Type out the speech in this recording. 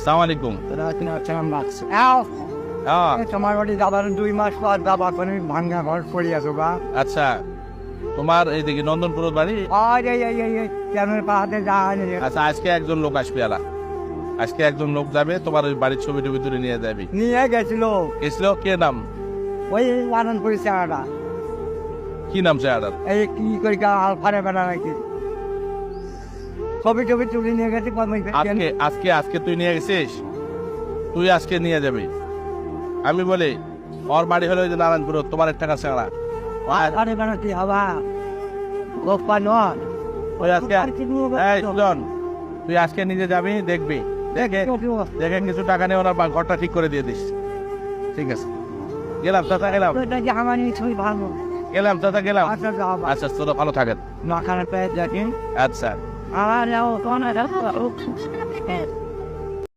আসসালামু আলাইকুম। তোমার বাড়ি যাবার 2 মাস পর যাবার পরে ভাঙ্গা ঘর পড়ে আছো গা। আচ্ছা, তোমার এইদিকে নন্দনপুর বাড়ি? কেমন পাহাড়ে যাওয়া আচ্ছা, আজকে একজন লোক আসবে। আজকে একজন লোক যাবে, তোমার ওই বাড়ির ছবি টবি তুলে নিয়ে যাবি। নিয়ে গেছিল কে নাম? ওই আনন্দপুরি চেহারা। কি নাম চেহারার? এই কি করি আলফারে বেড়া নাকি ছবি টবি তুলে নিয়ে গেছি। আজকে তুই নিয়ে গেছিস? তুই আজকে নিয়ে যাবি। আমি বলি ওর বাড়ি হলো ওই যে নারায়ণপুর, তোমার একটা কাছে চেহারা। আলফারে বেড়া কি হবা গোপা নয়। ওই আজকে এই সুজন, তুই আজকে নিজে যাবি, দেখবি, দেখে কিছু টাকা নিয়ে ওনার ঘরটা ঠিক করে দিয়ে দিস। ঠিক আছে, গেলাম চাচা, গেলাম চাচা, গেলাম। আচ্ছা, তোরা ভালো থাকেন। না খারাপ পেয়ে দেখেন। আচ্ছা। আর